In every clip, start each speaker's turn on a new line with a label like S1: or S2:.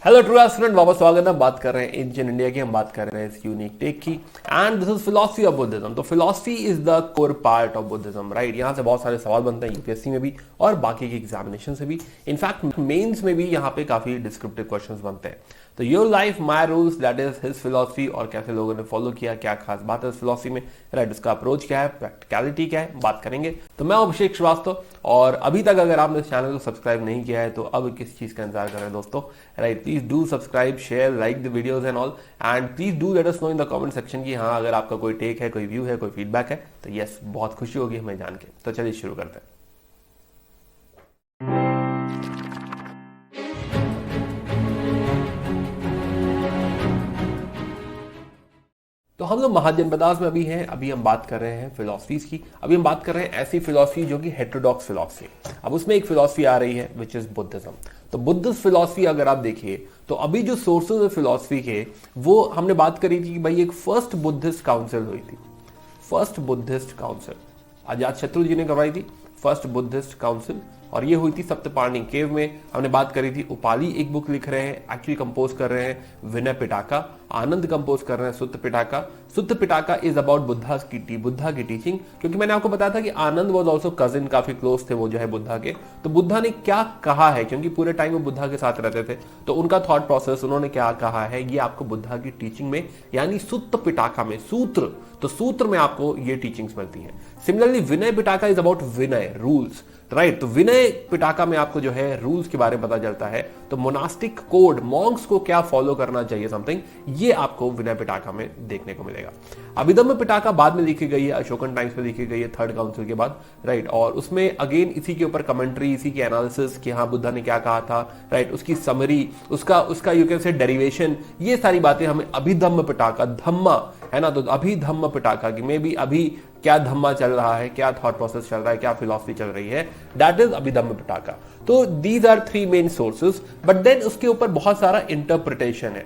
S1: Hello true student, वापस स्वागत है। बात कर रहे हैं एंशिएंट इंडिया की, हम बात कर रहे हैं इस यूनिक टेक की। And this is philosophy of Buddhism. तो philosophy is the core part of Buddhism, right. यहाँ से बहुत सारे सवाल बनते हैं यूपीएससी में भी और बाकी के एग्जामिनेशन से भी। इनफैक्ट मेंस में भी यहाँ पे काफी डिस्क्रिप्टिव क्वेश्चंस बनते हैं। तो your life my rules, that is his philosophy, और कैसे लोगों ने फॉलो किया, क्या खास बात है इस फिलॉसफी में, राइट। उसका अप्रोच क्या है, प्रैक्टिकलिटी क्या है, बात करेंगे। तो मैं अभिषेक श्रीवास्तव, और अभी तक अगर आपने इस चैनल को सब्सक्राइब नहीं किया है तो अब किस चीज का इंतजार कर रहे हैं दोस्तों, right. Please do subscribe, share, like the videos and all, and please do let us know in the comment section की हाँ अगर आपका कोई टेक है, कोई व्यू है, कोई फीडबैक है तो यस, बहुत खुशी होगी हमें जान के। तो चलिए शुरू करते हैं। तो हम लोग महाजनपदास में अभी हैं। अभी हम बात कर रहे हैं फिलॉसफीज की। अभी हम बात कर रहे हैं ऐसी फिलॉसफी जो कि हेटेरोडॉक्स फिलॉसफी। अब उसमें एक फिलॉसफी आ रही है विच इज बुद्धिज्म। तो बुद्धिस्ट फिलॉसफी अगर आप देखिए तो अभी जो सोर्सेज है फिलॉसफी के, वो हमने बात करी थी कि भाई एक फर्स्ट बुद्धिस्ट काउंसिल हुई थी। फर्स्ट बुद्धिस्ट काउंसिल अजात शत्रु जी ने करवाई थी, फर्स्ट बुद्धिस्ट काउंसिल, और ये हुई थी सप्तपाणी केव में। हमने बात करी थी उपाली एक बुक लिख रहे हैं, एक्चुअली कंपोज कर रहे हैं विनय पिटाका। आनंद कंपोज कर रहे हैं सुत्त पिटाका। सुत्त पिटाका इज अबाउट बुद्धा की टीचिंग, क्योंकि मैंने आपको बताया था कि आनंद वाज आल्सो कजिन, काफी क्लोज थे वो जो है बुद्धा के। तो बुद्धा ने क्या कहा है, क्योंकि पूरे टाइम वो बुद्धा के साथ रहते थे, तो उनका थॉट प्रोसेस, उन्होंने क्या कहा है, ये आपको बुद्धा की टीचिंग में यानी सुत्त पिटाका में, सूत्र, तो सूत्र में आपको ये टीचिंग्स मिलती हैं। Similarly Vinaya Pitaka is about Vinaya, rules, right. तो विनय पिटाका में आपको जो है रूल्स के बारे में पता चलता है। तो मोनास्टिक कोड, मॉन्क्स को क्या फॉलो करना चाहिए, समथिंग, ये आपको विनय पिटाका में देखने को मिलेगा। अभिधम्म पिटाका बाद में लिखी गई है, अशोकन टाइम्स में लिखी गई है थर्ड काउंसिल के बाद, राइट। और उसमें अगेन इसी के ऊपर कमेंट्री, इसी की एनालिसिस कि हाँ बुद्धा ने क्या कहा था, राइट, उसकी समरी, उसका यू कैन से डेरिवेशन, ये सारी बातें हमें अभिधम्म पिटाका, धम्मा है ना, तो अभिधम्म पिटाका की में भी अभी क्या धम्मा चल रहा है, क्या थॉट प्रोसेस चल रहा है, क्या फिलॉसफी चल रही है, दैट इज अभिधम्म पिटाका। तो these are three main sources, but then उसके ऊपर बहुत सारा इंटरप्रिटेशन है।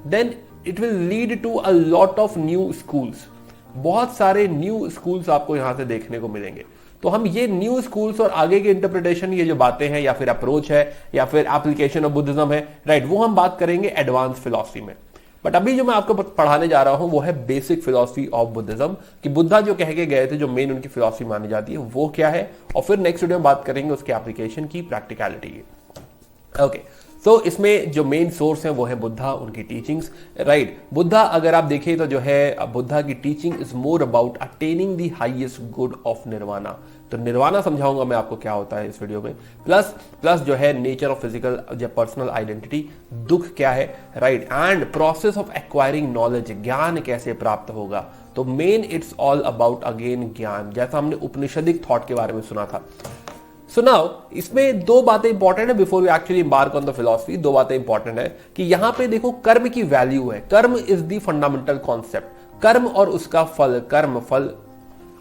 S1: Then it will lead to a lot of new schools, बहुत सारे न्यू स्कूल्स आपको यहां से देखने को मिलेंगे। तो हम ये न्यू स्कूल्स और आगे के इंटरप्रिटेशन, ये जो बातें हैं या फिर अप्रोच है या फिर एप्लीकेशन ऑफ बुद्धिज्म है, राइट, वो हम बात करेंगे एडवांस फिलॉसफी में। बट अभी जो मैं आपको पढ़ाने जा रहा हूं वो है बेसिक फिलॉसफी ऑफ बुद्धिज्म, कि बुद्धा जो कह के गए थे, जो मेन उनकी फिलॉसफी मानी जाती है वो क्या है, और फिर नेक्स्ट वीडियो में बात करेंगे उसके एप्लीकेशन की, प्रैक्टिकलिटी की। ओके, तो इसमें जो मेन सोर्स है वो है बुद्धा, उनकी टीचिंग्स, राइट। बुद्धा अगर आप देखें तो जो है बुद्धा की teaching is more about attaining the highest good of nirvana. तो निर्वाणा समझाऊंगा मैं आपको क्या होता है इस वीडियो में, प्लस जो है नेचर ऑफ फिजिकल, जो पर्सनल आइडेंटिटी, दुख क्या है, right, and process of acquiring knowledge, ज्ञान कैसे प्राप्त होगा। तो main it's all about again ज्ञान, जैसा हमने उपनिषदिक थॉट के बारे में सुना था। सो नाउ इसमें दो बातें इंपॉर्टेंट है before we actually embark on the philosophy. दो बातें इंपॉर्टेंट है कि यहां पे देखो कर्म की वैल्यू है। कर्म इज द फंडामेंटल कॉन्सेप्ट। कर्म और उसका फल, कर्म फल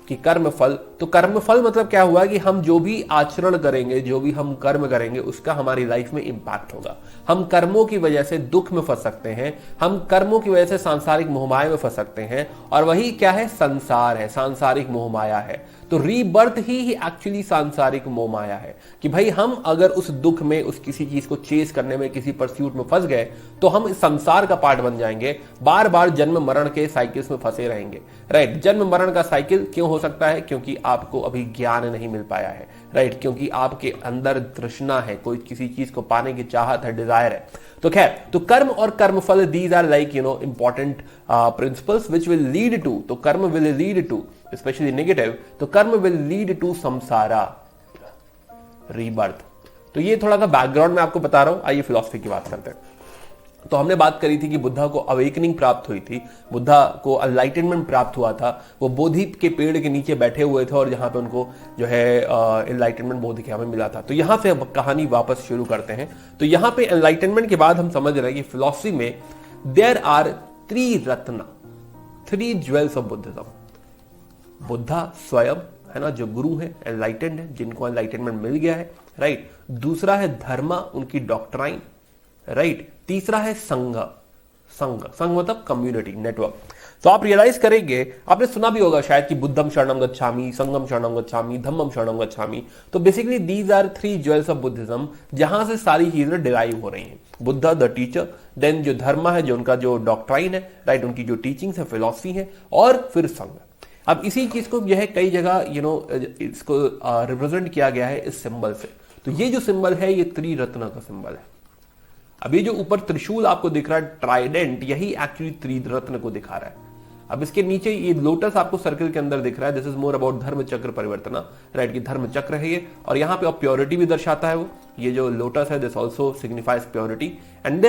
S1: कि कर्म फल, तो कर्म फल मतलब क्या हुआ कि हम जो भी आचरण करेंगे, जो भी हम कर्म करेंगे, उसका हमारी लाइफ में इंपैक्ट होगा। हम कर्मों की वजह से दुख में फंस सकते हैं, हम कर्मों की वजह से सांसारिक मोहमाया में फंस सकते हैं, और वही क्या है, संसार है, सांसारिक मोहमाया है। तो रीबर्थ ही एक्चुअली सांसारिक मोहमाया है, कि भाई हम अगर उस दुख में, उस किसी चीज को चेस करने में, किसी परस्यूट में फंस गए तो हम इस संसार का पार्ट बन जाएंगे, बार बार जन्म मरण के साइकिल्स में फंसे रहेंगे, राइट। जन्म मरण का साइकिल क्यों हो सकता है, क्योंकि आपको अभी ज्ञान नहीं मिल पाया है, राइट, क्योंकि आपके अंदर तृष्णा है, कोई किसी चीज को पाने की चाहत है, डिजायर है। तो खैर, तो कर्म और कर्मफल, these are like important principles which will lead to, तो karma will lead to, specially negative, तो karma will lead to samsara, rebirth. तो ये थोड़ा सा बैकग्राउंड में आपको बता रहा हूं। आइए फिलॉसफी की बात करते हैं। तो हमने बात करी थी कि बुद्धा को अवेकनिंग प्राप्त हुई थी, बुद्धा को एनलाइटनमेंट प्राप्त हुआ था। वो बोधि के पेड़ के नीचे बैठे हुए थे और जहां पे उनको जो है एनलाइटनमेंट बोधि के हमें मिला था। तो यहां से कहानी वापस शुरू करते हैं। तो यहां पे एनलाइटनमेंट के बाद हम समझ रहे हैं कि फिलॉसफी में there are three ratna, three jewels of Buddhism. Buddha स्वयं है ना, जो गुरु है, एनलाइटेंड है, जिनको एनलाइटनमेंट मिल गया है, राइट। दूसरा है धर्मा, उनकी डॉक्ट्राइन, राइट। तीसरा है संघ, संघ मतलब कम्युनिटी, नेटवर्क। तो आप रियलाइज करेंगे, आपने सुना भी होगा शायद कि बुद्धम शरणम गच्छामि, संगम शरणम गच्छामि, धम्मम शरणम गच्छामि। तो basically these are 3 jewels of Buddhism, जहां से सारी चीजें डिराइव हो रही हैं। बुद्धा द टीचर, देन जो धर्म है, जो उनका जो डॉक्ट्राइन है, राइट, उनकी जो टीचिंग्स है, फिलॉसफी है, और फिर संघ। अब इसी चीज को जो है कई जगह इसको रिप्रेजेंट किया गया है इस सिंबल से। तो ये जो सिंबल है ये त्रिरत्न का सिंबल है। अब ये जो ऊपर त्रिशूल आपको दिख रहा है, ट्राइडेंट, यही एक्चुअली त्रिरत्न को दिखा रहा है। अब इसके नीचे ये लोटस आपको सर्कल के अंदर दिख रहा है, दिस इज मोर अबाउट धर्म चक्र परिवर्तना, राइट, की धर्म चक्र है ये, और यहाँ पे प्योरिटी भी दर्शाता है वो। ये जो लोटस है this also signifies purity. And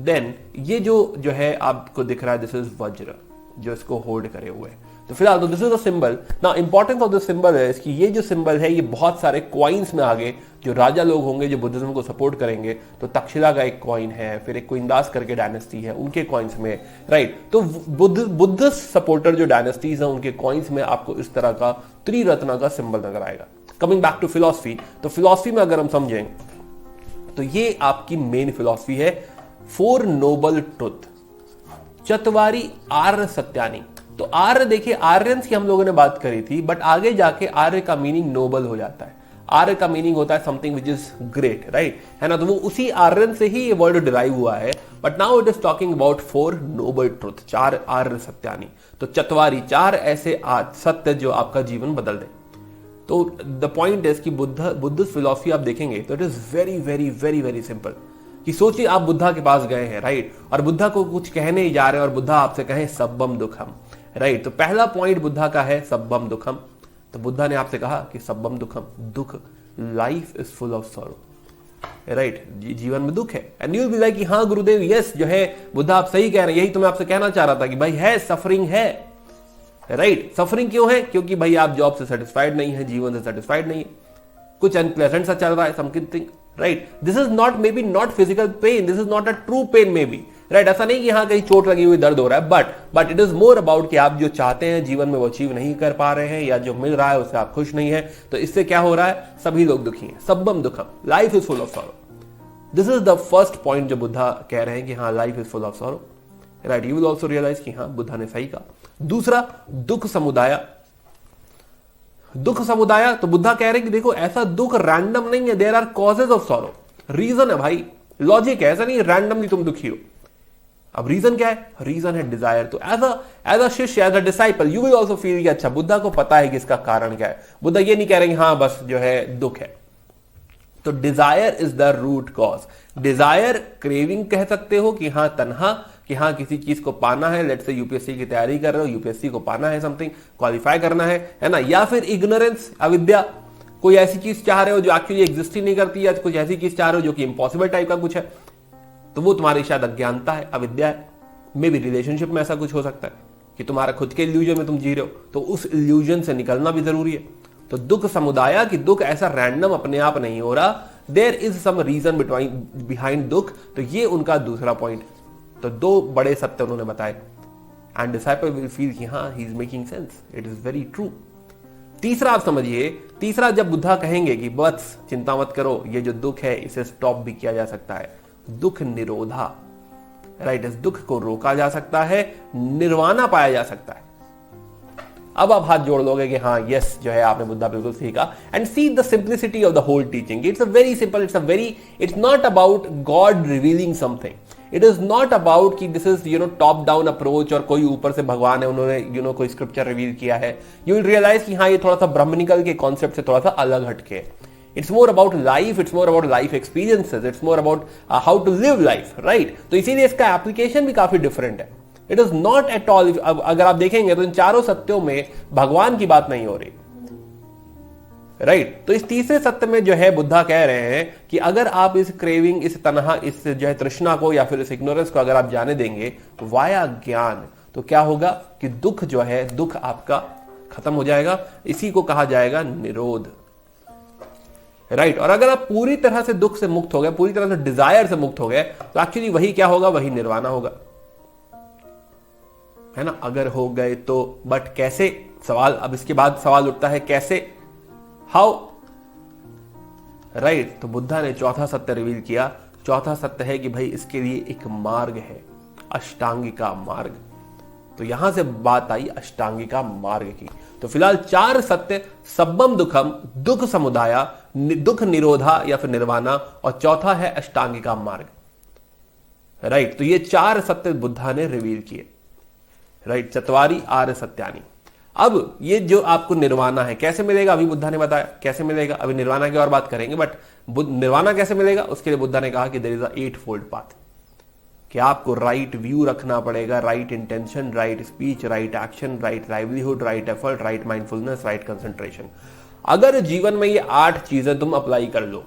S1: then ये जो है आपको दिख रहा है, दिस इज वज्र, जो इसको होल्ड करे हुए। तो फिलहाल तो this is a symbol. Now importance of this symbol है इसकी, ये जो सिंबल है ये बहुत सारे कॉइन्स में आगे जो राजा लोग होंगे जो बुद्धिज्म को सपोर्ट करेंगे, तो तक्षशिला का एक कॉइन है, फिर एक कुइंदास करके डायनेस्टी है, उनके कॉइन्स में, राइट। तो बुद्ध सपोर्टर जो डायनेस्टीज हैं उनके कॉइन्स में आपको इस तरह का त्रिरत्न का सिंबल नजर आएगा। कमिंग बैक टू फिलॉसफी, तो फिलॉसफी में अगर हम समझें तो ये आपकी मेन फिलॉसफी है 4 नोबल ट्रुथ, चतवारी आर्य सत्यानी। तो आर्य, देखिए आर्यंस की हम लोगों ने बात करी थी, बट आगे जाके आर्य का मीनिंग नोबल हो जाता है। आर्य का मीनिंग होता है something which is great, right, है ना। तो वो उसी आर्यन से ही ये वर्ड डिराइव हुआ है, but now it is talking about 4 noble truth, 4 आर्य सत्यानी। तो चतवारी, 4 ऐसे सत्य जो आपका जीवन बदल दे। तो द पॉइंट इज कि बुद्ध फिलॉसफी आप देखेंगे तो it is very very very very simple. कि सोचिए आप बुद्धा के पास गए हैं, राइट, और बुद्धा को कुछ कहने जा रहे हैं और बुद्धा आपसे कहे सब्बम दुखम, राइट। तो पहला पॉइंट बुद्धा का है सब्बम दुखम। तो बुद्धा ने आपसे कहा कि सब्बम दुखम, दुख, life is full of sorrow, right, जीवन में दुख है। And you will be like कि हाँ गुरुदेव, यस, जो है बुद्धा आप सही कह रहे हैं, यही तो मैं आपसे कहना चाह रहा था कि भाई है, सफरिंग है, राइट। सफरिंग क्यों है? क्योंकि भाई आप जॉब से सेटिस्फाइड नहीं है, जीवन से सेटिस्फाइड नहीं है, कुछ अनप्लेजेंट सा चल रहा है, something, right. This is not maybe not physical pain, this is not a true pain maybe, right. ऐसा नहीं कि यहाँ कहीं चोट लगी हुई दर्द हो रहा है, but it is more about कि आप जो चाहते हैं जीवन में वो अचीव नहीं कर पा रहे हैं, या जो मिल रहा है उससे आप खुश नहीं है। तो इससे क्या हो रहा है? सभी लोग दुखी हैं, सब्बम दुखम, life is full of sorrow. This is the first point जो बुद्धा कह रहे हैं कि हाँ life is full of sorrow, right. You will also realize कि हाँ बुद्धा ने सही कहा। दूसरा, दुख समुदाय। दुख समुदाय, तो बुद्धा कह रहे हैं कि देखो ऐसा दुख रैंडम नहीं है, there are causes of sorrow, reason है भाई, लॉजिक है, ऐसा नहीं रैंडमली तुम दुखी हो। अब रीजन क्या है? रीजन है डिजायर। तो as a shishya, as a disciple, you will also feel कि अच्छा बुद्धा को पता है कि इसका कारण क्या है। बुद्धा ये नहीं कह रहे कि हाँ बस जो है दुख है। तो desire is the root cause. Desire, craving कह सकते हो कि हाँ तन्हा, कि हाँ किसी चीज को पाना है, लेट्स से यूपीएससी की तैयारी कर रहे हो, यूपीएससी को पाना है, समथिंग क्वालिफाई करना है ना। या फिर इग्नोरेंस, अविद्या, कोई ऐसी चीज चाह रहे हो जो एक्चुअली एग्जिस्ट ही नहीं करती, या कुछ ऐसी चीज चाह रहे हो जो कि इम्पॉसिबल टाइप का कुछ है, तो वो तुम्हारी शायद अज्ञानता है, अविद्या है। मे बी रिलेशनशिप में ऐसा कुछ हो सकता है कि तुम्हारा खुद के इल्यूजन में तुम जी रहे हो, तो उस इल्यूजन से निकलना भी जरूरी है। तो दुख समुदाय, कि दुख ऐसा रैंडम अपने आप नहीं हो रहा, there is some reason behind dukh. तो ये उनका दूसरा पॉइंट। तो 2 बड़े सत्य उन्होंने बताए, एंड डिसाइपल विल फील कि हाँ he is making sense, it is very true. तीसरा आप समझिए, तीसरा जब बुद्धा कहेंगे कि बस चिंता मत करो, ये जो दुख है इसे स्टॉप भी किया जा सकता है, दुख निरोधा, राइट, इस दुख को रोका जा सकता है, निर्वाणा पाया जा सकता है। अब आप हाथ जोड़ लोगे कि हाँ यस, जो है आपने बुद्धा बिल्कुल सही कहा। And see the simplicity of the whole teaching, it's a very simple, it's not about god revealing something, it is not about कि this is top down approach और कोई ऊपर से भगवान है, उन्होंने कोई स्क्रिप्चर रिवील किया है। यू विल रियलाइज कि हाँ ये थोड़ा सा ब्रह्मनिकल के कॉन्सेप्ट से थोड़ा सा अलग हटके है। It's more about life, it's more about life experiences, it's more about how to live life, right? तो इसीलिए इसका एप्लीकेशन भी काफी डिफरेंट है। It is not at all, अगर आप देखेंगे तो इन चारों सत्यों में भगवान की बात नहीं हो रही, राइट। तो इस तीसरे सत्य में जो है बुद्धा कह रहे हैं कि अगर आप इस क्रेविंग, इस तन्हा, इस जो है तृष्णा को या फिर इस इग्नोरेंस को अगर आप जाने देंगे वाया ज्ञान, तो क्या होगा कि दुख जो है, दुख आपका खत्म हो जाएगा। इसी को कहा जाएगा निरोध, राइट। और अगर आप पूरी तरह से दुख से मुक्त हो गए, पूरी तरह से डिजायर से मुक्त हो गए, तो एक्चुअली वही क्या होगा? वही निर्वाणा होगा, है ना। अगर हो गए तो, बट कैसे? सवाल, अब इसके बाद सवाल उठता है कैसे, हाउ, राइट। तो बुद्धा ने चौथा सत्य रिवील किया। चौथा सत्य है कि भाई इसके लिए एक मार्ग है, अष्टांगिका मार्ग। तो यहां से बात आई अष्टांगिका मार्ग की। तो फिलहाल 4 सत्य, सब्बम दुखम, दुख समुदाया, दुख निरोधा या फिर निर्वाणा, और चौथा है अष्टांगिका मार्ग। राइट, तो ये 4 सत्य बुद्धा ने रिवील किए। राइट, चत्वारी आर्य सत्यानी। अब ये जो आपको निर्वाणा है कैसे मिलेगा, अभी बुद्धा ने बताया कैसे मिलेगा, अभी निर्वाणा की और बात करेंगे, बट निर्वाणा कैसे मिलेगा उसके लिए बुद्धा ने कहा कि there is a 8-fold path, कि आपको राइट व्यू रखना पड़ेगा, right intention, right speech, right action, right livelihood, right effort, right mindfulness, right concentration. अगर जीवन में ये 8 चीजें तुम अप्लाई कर लो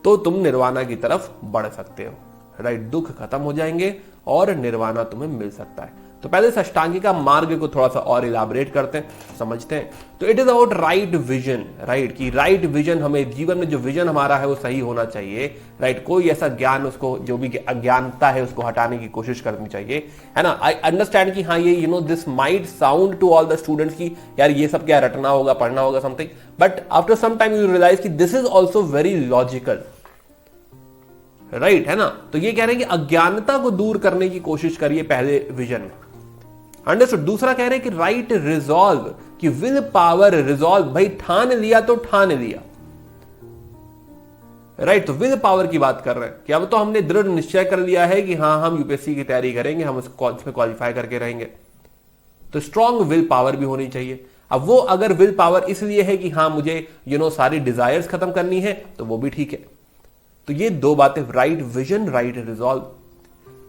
S1: तो तुम निर्वाणा की तरफ बढ़ सकते हो। राइट, दुख खत्म हो जाएंगे और निर्वाणा तुम्हें मिल सकता है। तो पहले इस अष्टांगिका मार्ग को थोड़ा सा और इलाबरेट करते हैं, समझते हैं। तो it is about right vision. Right, कि राइट विजन, हमें जीवन में जो विजन हमारा है वो सही होना चाहिए। राइट, कोई ऐसा ज्ञान, उसको जो भी अज्ञानता है उसको हटाने की कोशिश करनी चाहिए, है ना। आई अंडरस्टैंड कि हाँ ये this might sound to all the students की यार ये सब क्या रटना होगा, पढ़ना होगा something, but after some time you realise कि this is also very logical. Right, है ना। तो ये कह रहे हैं कि अज्ञानता को दूर करने की कोशिश करिए पहले विजन में। अंडरस्टूड। दूसरा कह रहे हैं कि राइट रिजॉल्व, कि विल पावर रिजॉल्व, भाई ठान लिया तो ठान लिया। राइट, तो विल पावर की बात कर रहे हैं कि अब तो हमने दृढ़ निश्चय कर लिया है कि हाँ हम यूपीएससी की तैयारी करेंगे, हम इसमें क्वालिफाई करके रहेंगे। तो स्ट्रॉन्ग विल पावर भी होनी चाहिए। अब वो अगर विल पावर इसलिए है कि हाँ मुझे सारी डिजायर्स खत्म करनी है तो वो भी ठीक है। तो ये 2 बातें, राइट विजन, राइट रिजॉल्व।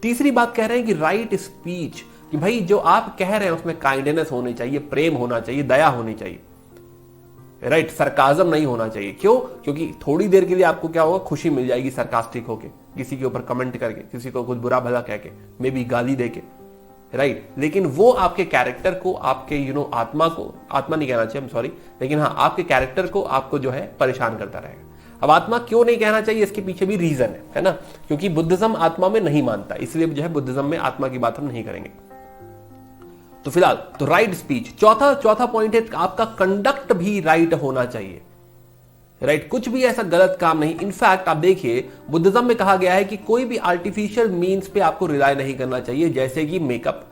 S1: तीसरी बात कह रहे हैं कि राइट स्पीच, कि भाई जो आप कह रहे हैं उसमें काइंडनेस होनी चाहिए, प्रेम होना चाहिए, दया होनी चाहिए। राइट, सरकाजम नहीं होना चाहिए। क्यों? क्योंकि थोड़ी देर के लिए आपको क्या होगा, खुशी मिल जाएगी सरकास्टिक होके, किसी के ऊपर कमेंट करके, किसी को कुछ बुरा भला कह के, मे बी गाली दे के। राइट, लेकिन वो आपके कैरेक्टर को, आपके आत्मा को, आत्मा नहीं कहना चाहिए, सॉरी, लेकिन हाँ आपके कैरेक्टर को आपको जो है परेशान करता रहेगा। अब आत्मा क्यों नहीं कहना चाहिए, इसके पीछे भी रीजन है ना, क्योंकि बुद्धिज्म आत्मा में नहीं मानता, इसलिए जो है बुद्धिज्म में आत्मा की बात हम नहीं करेंगे। तो फिलहाल तो राइट स्पीच। चौथा पॉइंट है आपका कंडक्ट भी राइट होना चाहिए। राइट, कुछ भी ऐसा गलत काम नहीं। इनफैक्ट आप देखिए बुद्धिज्म में कहा गया है कि कोई भी आर्टिफिशियल मींस पे आपको रिलाय नहीं करना चाहिए, जैसे कि मेकअप,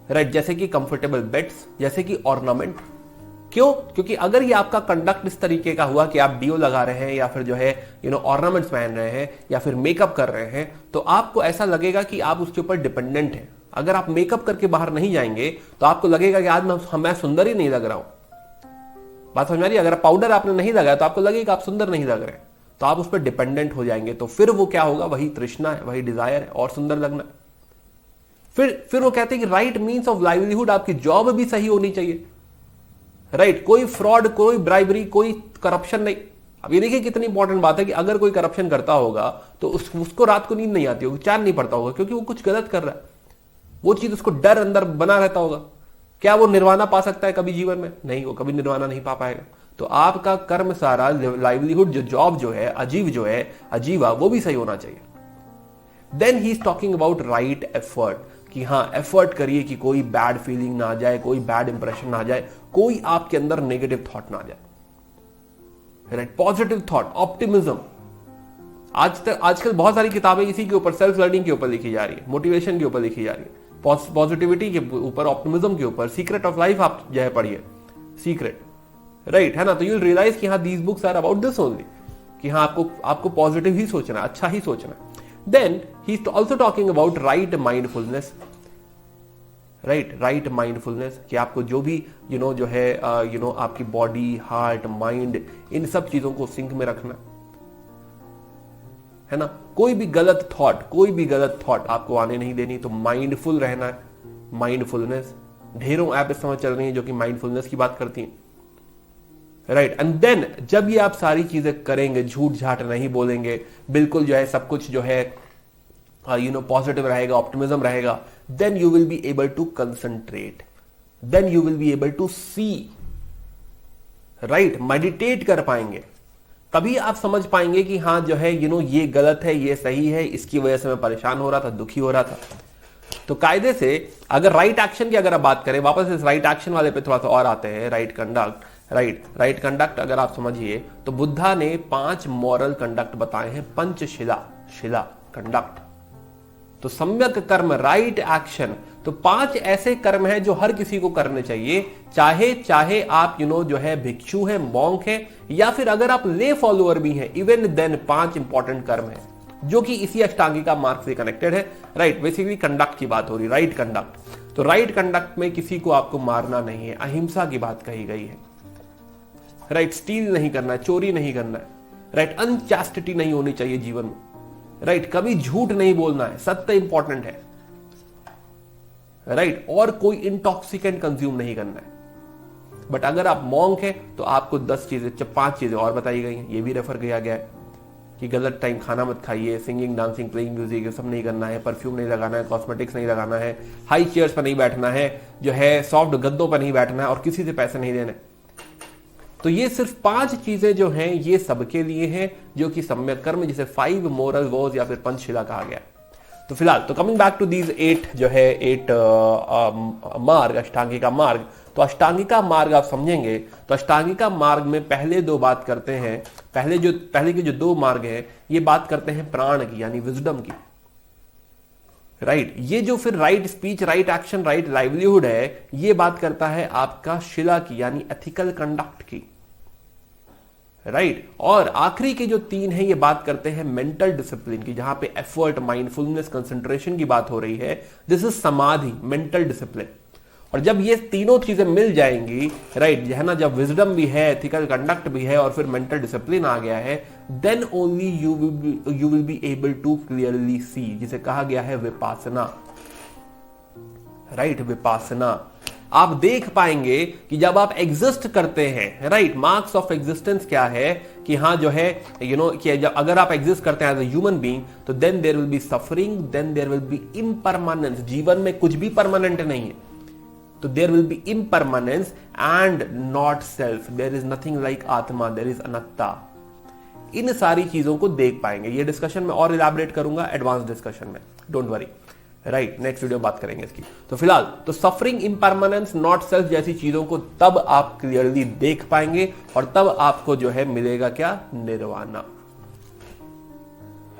S1: राइट, जैसे कि कंफर्टेबल बेड्स, जैसे कि ऑर्नामेंट। क्यों? क्योंकि अगर ये आपका कंडक्ट इस तरीके का हुआ कि आप डीओ लगा रहे हैं या फिर जो है ऑर्नामेंट्स पहन रहे हैं या फिर मेकअप कर रहे हैं, तो आपको ऐसा लगेगा कि आप उसके ऊपर डिपेंडेंट हैं। अगर आप मेकअप करके बाहर नहीं जाएंगे तो आपको लगेगा कि आज मैं सुंदर ही नहीं लग रहा हूं। बात समझ आ रही है? अगर पाउडर आपने नहीं लगाया तो आपको लगेगा आप सुंदर नहीं लग रहे, तो आप उस पर डिपेंडेंट हो जाएंगे। तो फिर वो क्या होगा, वही तृष्णा है, वही डिजायर है, और सुंदर लगना। फिर वो कहते हैं कि राइट मीन्स ऑफ लाइवलीहुड, आपकी जॉब भी सही होनी चाहिए। राइट, कोई फ्रॉड, कोई ब्राइबरी, कोई करप्शन नहीं। अब ये देखिए कितनी इंपॉर्टेंट बात है कि अगर कोई करप्शन करता होगा तो उसको रात को नींद नहीं आती होगी, चैन नहीं पड़ता होगा, क्योंकि वो कुछ गलत कर रहा है। वो चीज उसको डर अंदर बना रहता होगा। क्या वो निर्वाणा पा सकता है कभी जीवन में? नहीं, वो कभी निर्वाणा नहीं पा पाएगा। तो आपका कर्म सारा, लाइवलीहुड, जो जॉब जो है, अजीवा, वो भी सही होना चाहिए। Then he is talking about right effort, कि हाँ एफर्ट करिए कि कोई बैड फीलिंग ना आ जाए, कोई बैड इंप्रेशन ना आ जाए, कोई आपके अंदर नेगेटिव थॉट ना आ जाए। Right, positive thought, optimism. आजकल बहुत सारी किताबें इसी के ऊपर, सेल्फ लर्निंग के ऊपर लिखी जा रही है, मोटिवेशन के ऊपर लिखी जा रही है, पॉजिटिविटी के ऊपर, ऑप्टिमिज्म के ऊपर। सीक्रेट ऑफ लाइफ आप जो है पढ़िए, सीक्रेट। राइट, है ना। तो यू रियलाइज कि हाँ these books are about this only, कि हाँ आपको पॉजिटिव ही सोचना, अच्छा ही सोचना। Then he is also talking about right mindfulness. Right mindfulness, कि आपको जो भी जो है आपकी बॉडी, हार्ट, माइंड, इन सब चीजों को सिंक में रखना, है ना। कोई भी गलत थॉट आपको आने नहीं देनी। तो माइंडफुल रहना है, माइंडफुलनेस। ढेरों ऐप इस समय चल रही हैं जो कि माइंडफुलनेस की बात करती हैं। राइट, एंड देन जब ये आप सारी चीजें करेंगे, झूठ झाट नहीं बोलेंगे, बिल्कुल जो है सब कुछ जो है पॉजिटिव रहेगा, ऑप्टिमिज्म रहेगा, then you will be able to concentrate, then you will be able to see. Right, meditate कर पाएंगे, तभी आप समझ पाएंगे कि हाँ जो है ये गलत है, ये सही है, इसकी वजह से मैं परेशान हो रहा था, दुखी हो रहा था। तो कायदे से अगर राइट एक्शन की अगर आप बात करें, वापस इस राइट एक्शन वाले पे थोड़ा सा और आते हैं, राइट कंडक्ट। राइट कंडक्ट अगर आप समझिए तो बुद्धा ने 5 मॉरल कंडक्ट बताए हैं, पंचशिला कंडक्ट। तो सम्यक कर्म, राइट एक्शन, तो 5 ऐसे कर्म हैं जो हर किसी को करने चाहिए, चाहे आप जो है भिक्षु है, मॉन्क है, या फिर अगर आप ले फॉलोअर भी हैं, इवन देन 5 इंपॉर्टेंट कर्म है जो कि इसी अष्टांगिका मार्ग से कनेक्टेड है। राइट, बेसिकली कंडक्ट की बात हो रही, राइट कंडक्ट। तो राइट कंडक्ट में किसी को आपको मारना नहीं है, अहिंसा की बात कही गई है। राइट, स्टील नहीं करना है, चोरी नहीं करना है। राइट, अनचैस्टिटी नहीं होनी चाहिए जीवन में। राइट, कभी झूठ नहीं बोलना है, सत्य इंपॉर्टेंट है। राइट, और कोई इंटॉक्सिकेंट कंज्यूम नहीं करना है। बट अगर आप मॉन्क है तो आपको 5 चीजें और बताई गई हैं, ये भी रेफर किया गया है कि गलत टाइम खाना मत खाइए, सिंगिंग, डांसिंग, प्लेइंग म्यूजिक ये सब नहीं करना है, परफ्यूम नहीं लगाना है, कॉस्मेटिक्स नहीं लगाना है, हाई चेयर्स पर नहीं बैठना है, जो है सॉफ्ट गद्दों पर नहीं बैठना है, और किसी से पैसे नहीं देने। तो ये सिर्फ 5 चीजें जो हैं ये सबके लिए हैं, जो कि सम्यक कर्म, जिसे 5 मोरल वॉज या फिर पंचशिला कहा गया। तो फिलहाल तो कमिंग बैक टू दीज 8 जो है 8 मार्ग, अष्टांगिका मार्ग। तो अष्टांगिका मार्ग आप समझेंगे तो अष्टांगिका मार्ग में पहले 2 बात करते हैं, पहले के जो 2 मार्ग हैं ये बात करते हैं प्राण की, यानी विजडम की। राइट, ये जो फिर right speech, right action, right livelihood है, ये बात करता है आपका शिला की, यानी एथिकल कंडक्ट की। राइट, और आखिरी के जो 3 हैं ये बात करते हैं मेंटल डिसिप्लिन की, जहां पे एफर्ट, माइंडफुलनेस, कंसंट्रेशन की बात हो रही है। दिस इज समाधि, मेंटल डिसिप्लिन। और जब ये तीनों चीजें मिल जाएंगी, राइट, है ना, जब विजडम भी है, एथिकल कंडक्ट भी है और फिर मेंटल डिसिप्लिन आ गया है, then only you will be able to clearly see, जिसे कहा गया है विपासना। राइट, विपासना। आप देख पाएंगे कि जब आप एग्जिस्ट करते हैं, राइट, मार्क्स ऑफ एग्जिस्टेंस क्या है कि हाँ जो है कि जब अगर आप एग्जिस्ट करते हैं एज अ ह्यूमन बीइंग, तो then there will be suffering, then there will be impermanence. जीवन में कुछ भी परमानेंट नहीं है, तो there will be impermanence and not self. There is nothing like atma, there is anatta. इन सारी चीजों को देख पाएंगे। ये डिस्कशन में और इलैबोरेट करूंगा एडवांस डिस्कशन में, don't worry. Right, next video बात करेंगे इसकी। तो फिलहाल तो सफरिंग, इम्परमानेंस, नॉट सेल्फ जैसी चीजों को तब आप क्लियरली देख पाएंगे और तब आपको जो है मिलेगा क्या, निर्वाणा।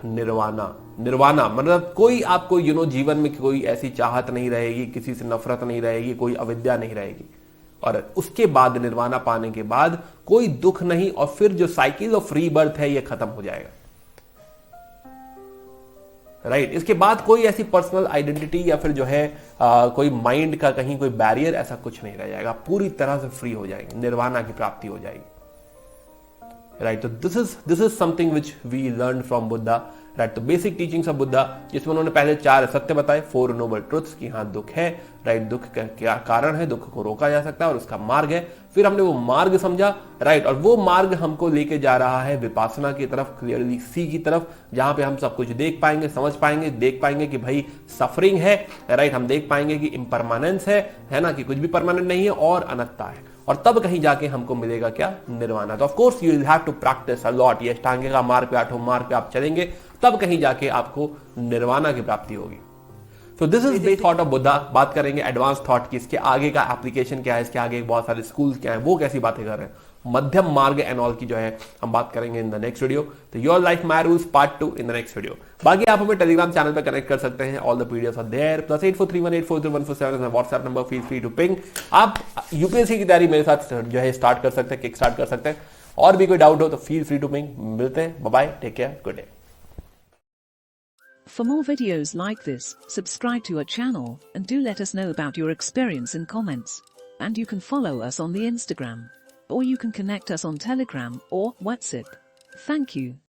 S1: निर्वाणा, निर्वाणा मतलब कोई आपको जीवन में कोई ऐसी चाहत नहीं रहेगी, किसी से नफरत नहीं रहेगी, कोई अविद्या नहीं रहेगी, और उसके बाद निर्वाणा पाने के बाद कोई दुख नहीं, और फिर जो साइकिल ऑफ रीबर्थ है ये खत्म हो जाएगा। राइट, इसके बाद कोई ऐसी पर्सनल आइडेंटिटी या फिर जो है कोई माइंड का कहीं कोई बैरियर, ऐसा कुछ नहीं रह जाएगा, पूरी तरह से फ्री हो जाएंगे, निर्वाणा की प्राप्ति हो जाएगी। राइट, तो this is something which we learn from Buddha. Right, तो बेसिक टीचिंग्स ऑफ बुद्धा, जिसमें उन्होंने पहले 4 सत्य बताए, 4 नोबल ट्रुथ्स कि हाँ दुख है, राइट, दुख का क्या कारण है, दुख को रोका जा सकता है और उसका मार्ग है। फिर हमने वो मार्ग समझा, राइट, और वो मार्ग हमको लेके जा रहा है विपासना की तरफ, क्लियरली सी की तरफ, जहां पे हम सब कुछ देख पाएंगे, समझ पाएंगे, देख पाएंगे कि भाई सफरिंग है, राइट, हम देख पाएंगे कि इम्परमानेंस है ना, कि कुछ भी परमानेंट नहीं है, और अनत्ता है, और तब कहीं जाके हमको मिलेगा क्या, निर्वाणा। तो of course you will have to practice a lot. ये अष्टांगिका मार्ग पे, 8वें मार्ग पे आप चलेंगे, तब कहीं जाके आपको निर्वाणा की प्राप्ति होगी। तो this is basic thought of Buddha. बात करेंगे एडवांस थॉट की, इसके आगे का एप्लीकेशन क्या है, इसके आगे बहुत सारे स्कूल क्या है, वो कैसी बातें कर रहे हैं, मध्यम मार्ग एंड ऑल की जो है हम बात करेंगे इन द नेक्स्ट वीडियो। तो your life my rules part 2 in the next video. बाकी आप हमें टेलीग्राम चैनल पर कनेक्ट कर सकते हैं, all the PDFs are there, +8431843147 is my WhatsApp number, feel free to ping. आप यूपीएससी की तैयारी मेरे साथ जो है स्टार्ट कर सकते हैं, किक स्टार्ट कर सकते हैं, और भी कोई डाउट हो तो फील फ्री टू पिंग। मिलते हैं, bye bye, take care, good day.
S2: For more videos like this, subscribe to our channel and do let us know about your experience in comments. And you can follow us on the Instagram, or you can connect us on Telegram or WhatsApp. Thank you.